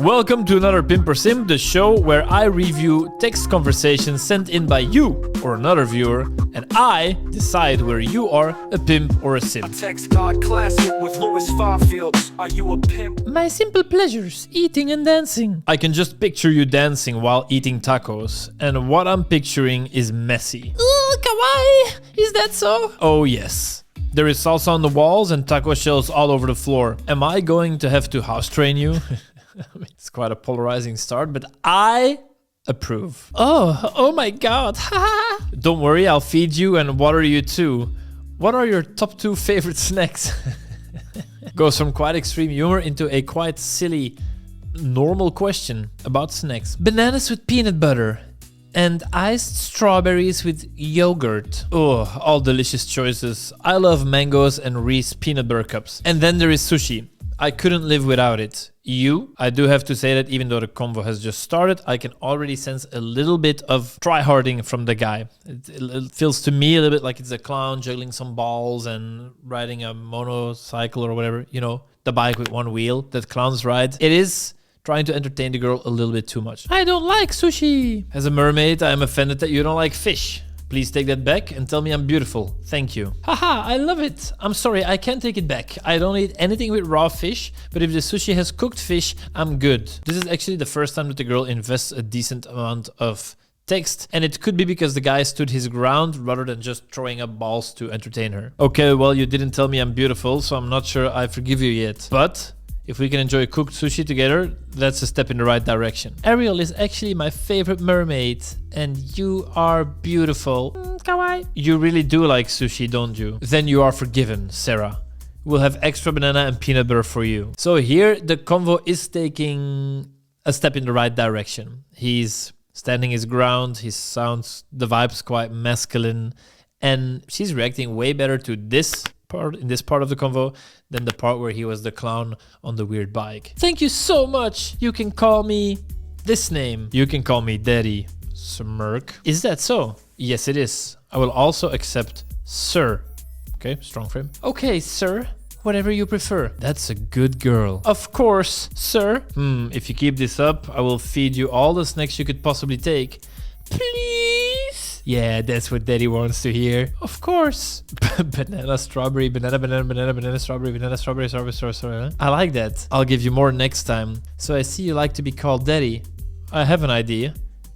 Welcome to another Pimp or Simp, the show where I review text conversations sent in by you or another viewer, and I decide whether you are a pimp or a simp. A TextGod classic with Louis Farfield. Are you a pimp? My simple pleasures, eating and dancing. I can just picture you dancing while eating tacos, and what I'm picturing is messy. Ooh, kawaii! Is that so? Oh yes. There is salsa on the walls and taco shells all over the floor. Am I going to have to house train you? It's quite a polarizing start, but I approve. Oh my god. Don't worry, I'll feed you and water you too. What are your top 2 favorite snacks? Goes from quite extreme humor into a quite silly, normal question about snacks. Bananas with peanut butter and iced strawberries with yogurt. Oh, all delicious choices. I love mangoes and Reese peanut butter cups. And then there is sushi. I couldn't live without it. You? I do have to say that even though the convo has just started, I can already sense a little bit of try-harding from the guy. It feels to me a little bit like it's a clown juggling some balls and riding a motorcycle or whatever. You know, the bike with one wheel that clowns ride. It is trying to entertain the girl a little bit too much. I don't like sushi. As a mermaid, I am offended that you don't like fish. Please take that back and tell me I'm beautiful. Thank you. Haha, I love it. I'm sorry, I can't take it back. I don't eat anything with raw fish, but if the sushi has cooked fish, I'm good. This is actually the first time that the girl invests a decent amount of text, and it could be because the guy stood his ground rather than just throwing up balls to entertain her. Okay, well, you didn't tell me I'm beautiful, so I'm not sure I forgive you yet. But if we can enjoy cooked sushi together, that's a step in the right direction. Ariel is actually my favorite mermaid, and you are beautiful. Kawaii. You really do like sushi, don't you? Then you are forgiven, Sarah. We'll have extra banana and peanut butter for you. So here, the convo is taking a step in the right direction. He's standing his ground, the vibe's quite masculine, and she's reacting way better to this part of the convo than the part where he was the clown on the weird bike. Thank you so much. You can call me this name. You can call me Daddy. Smirk. Is that so? Yes, it is. I will also accept sir. Okay, strong frame. Okay, sir. Whatever you prefer. That's a good girl. Of course, sir. If you keep this up, I will feed you all the snacks you could possibly take. Please? Yeah, that's what Daddy wants to hear. Of course. Banana, strawberry, banana, strawberry, strawberry. I like that. I'll give you more next time. So I see you like to be called Daddy. I have an idea.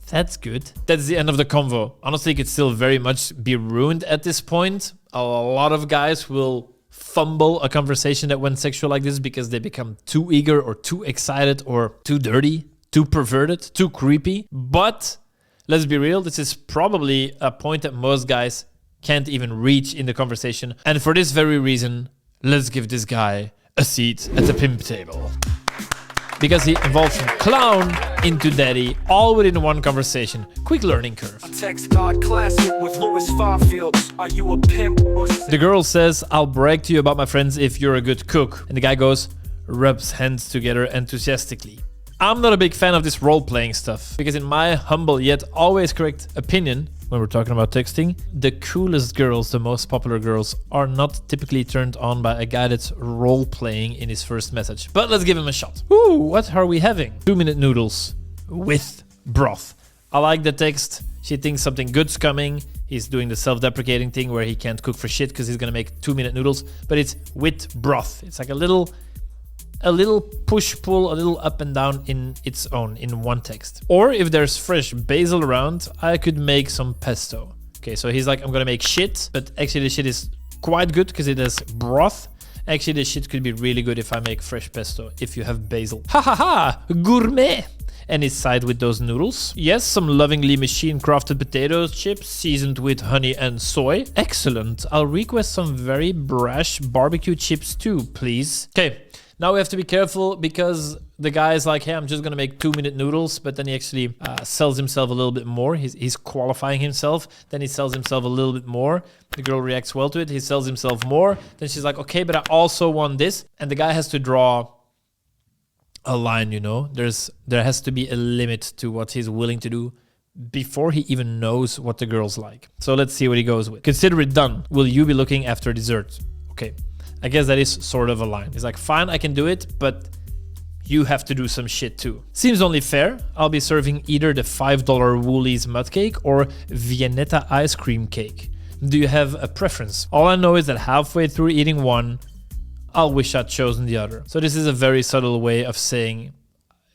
That's good. That's the end of the convo. Honestly, it could still very much be ruined at this point. A lot of guys will fumble a conversation that went sexual like this because they become too eager or too excited or too dirty, too perverted, too creepy. But let's be real, this is probably a point that most guys can't even reach in the conversation. And for this very reason, let's give this guy a seat at the pimp table. Because he evolves from clown into daddy, all within one conversation. Quick learning curve. A TextGod classic with Louis Farfield. Are you a pimp or The girl says, I'll brag to you about my friends if you're a good cook. And the guy goes, rubs hands together enthusiastically. I'm not a big fan of this role-playing stuff, because in my humble yet always correct opinion, when we're talking about texting, the coolest girls, the most popular girls, are not typically turned on by a guy that's role-playing in his first message. But let's give him a shot. Ooh, what are we having? 2-minute noodles with broth. I like the text. She thinks something good's coming. He's doing the self-deprecating thing where he can't cook for shit because he's gonna make 2-minute noodles, but it's with broth. It's like a little push-pull, a little up and down in its own, in one text. Or if there's fresh basil around, I could make some pesto. Okay, so he's like, I'm gonna make shit, but actually the shit is quite good because it has broth. Actually, the shit could be really good if I make fresh pesto, if you have basil. Ha ha ha, gourmet! And his side with those noodles. Yes, some lovingly machine-crafted potato chips seasoned with honey and soy. Excellent. I'll request some very brash barbecue chips too, please. Okay. Now we have to be careful because the guy is like, hey, I'm just going to make 2-minute noodles, but then he actually sells himself a little bit more. He's qualifying himself. Then he sells himself a little bit more. The girl reacts well to it. He sells himself more. Then she's like, okay, but I also want this. And the guy has to draw a line, you know. There has to be a limit to what he's willing to do before he even knows what the girl's like. So let's see what he goes with. Consider it done. Will you be looking after dessert? Okay. I guess that is sort of a line. He's like, fine, I can do it, but you have to do some shit too. Seems only fair. I'll be serving either the $5 Woolies mud cake or Viennetta ice cream cake. Do you have a preference? All I know is that halfway through eating one, I'll wish I'd chosen the other. So this is a very subtle way of saying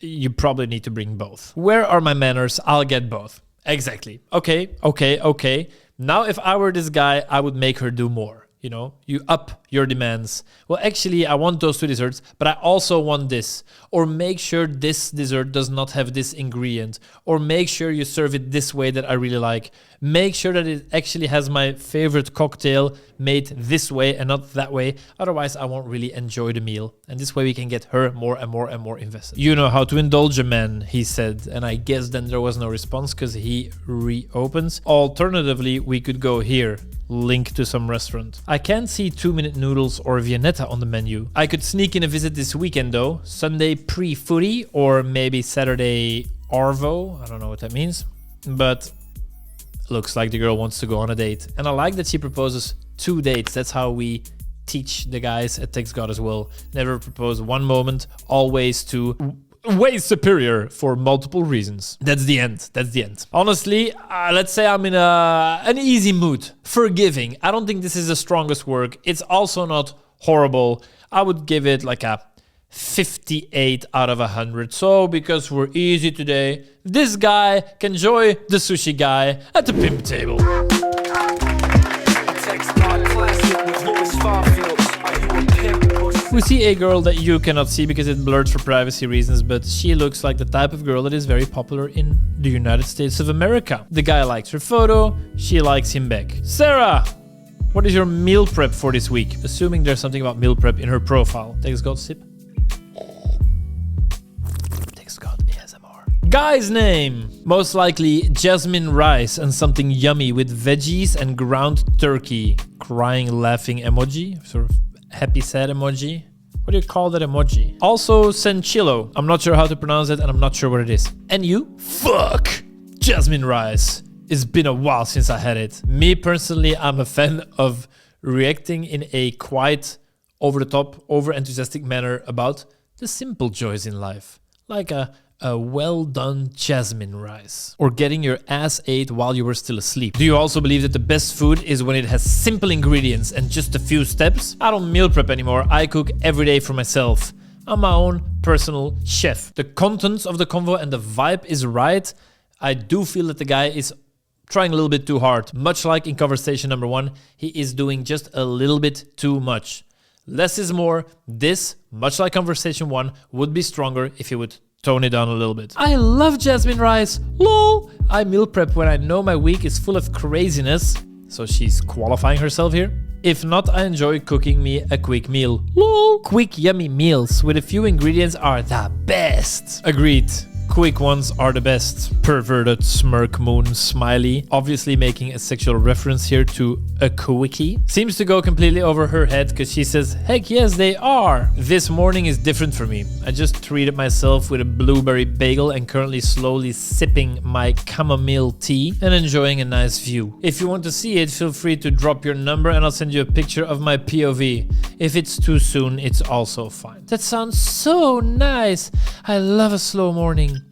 you probably need to bring both. Where are my manners? I'll get both. Exactly. Okay. Now if I were this guy, I would make her do more. You know, you up your demands. Well, actually, I want those two desserts, but I also want this. Or make sure this dessert does not have this ingredient. Or make sure you serve it this way that I really like. Make sure that it actually has my favorite cocktail made this way and not that way. Otherwise, I won't really enjoy the meal. And this way we can get her more and more and more invested. You know how to indulge a man, he said. And I guess then there was no response because he reopens. Alternatively, we could go here. Link to some restaurant. I can't see 2-minute noodles or Viennetta on the menu. I could sneak in a visit this weekend though. Sunday pre-footy or maybe Saturday Arvo. I don't know what that means. But looks like the girl wants to go on a date. And I like that she proposes 2 dates. That's how we teach the guys at TextGod as well. Never propose one moment, always two. Way superior for multiple reasons. That's the end. Honestly, let's say I'm in an easy mood. Forgiving. I don't think this is the strongest work. It's also not horrible. I would give it like a 58 out of 100. So, because we're easy today, this guy can enjoy the sushi guy at the pimp table. TextGod classic with Louis Farfield. Are you a pimp? We see a girl that you cannot see because it blurs for privacy reasons, but she looks like the type of girl that is very popular in the United States of America. The guy likes her photo, she likes him back. Sarah, what is your meal prep for this week? Assuming there's something about meal prep in her profile. TextGod sip. TextGod ASMR. Guy's name, most likely jasmine rice and something yummy with veggies and ground turkey. Crying, laughing emoji, sort of happy sad emoji. What do you call that emoji? Also Senchillo. I'm not sure how to pronounce it and I'm not sure what it is. And you? Fuck! Jasmine rice. It's been a while since I had it. Me personally, I'm a fan of reacting in a quite over-the-top, over-enthusiastic manner about the simple joys in life. Like a well-done jasmine rice. Or getting your ass ate while you were still asleep. Do you also believe that the best food is when it has simple ingredients and just a few steps? I don't meal prep anymore. I cook every day for myself. I'm my own personal chef. The contents of the convo and the vibe is right. I do feel that the guy is trying a little bit too hard. Much like in conversation number 1, he is doing just a little bit too much. Less is more. This, much like conversation 1, would be stronger if he would tone it down a little bit. I love jasmine rice. LOL. I meal prep when I know my week is full of craziness. So she's qualifying herself here. If not, I enjoy cooking me a quick meal. LOL. Quick yummy meals with a few ingredients are the best. Agreed. Quick ones are the best. Perverted smirk moon smiley. Obviously making a sexual reference here to a quickie. Seems to go completely over her head because she says, heck yes, they are. This morning is different for me. I just treated myself with a blueberry bagel and currently slowly sipping my chamomile tea and enjoying a nice view. If you want to see it, feel free to drop your number and I'll send you a picture of my POV. If it's too soon, it's also fine. That sounds so nice. I love a slow morning.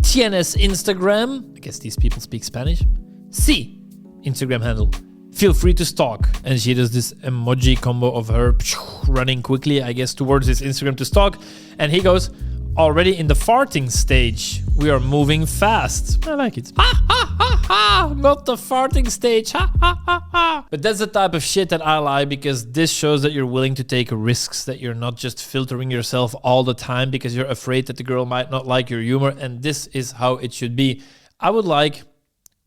Tienes Instagram. I guess these people speak Spanish. Sí, Instagram handle. Feel free to stalk. And she does this emoji combo of her running quickly, I guess, towards his Instagram to stalk. And he goes, already in the farting stage. We are moving fast. I like it. Ha ha ha ha! Not the farting stage. Ha ha ha ha! But that's the type of shit that I like because this shows that you're willing to take risks, that you're not just filtering yourself all the time because you're afraid that the girl might not like your humor, and this is how it should be. I would like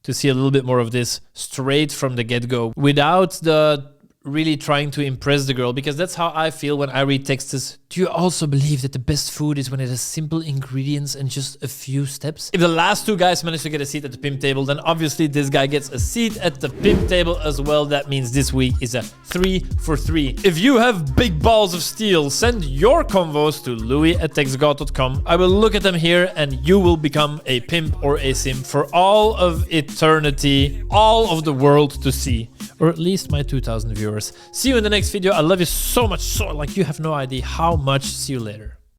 to see a little bit more of this straight from the get-go without the really trying to impress the girl, because that's how I feel when I read texts. Do you also believe that the best food is when it has simple ingredients and just a few steps? If the last two guys manage to get a seat at the pimp table, then obviously this guy gets a seat at the pimp table as well. That means this week is a 3 for 3. If you have big balls of steel, send your convos to louis@textgod.com. I will look at them here and you will become a pimp or a simp for all of eternity, all of the world to see. Or at least my 2,000 viewers. See you in the next video. I love you so much, so like you have no idea how much. See you later.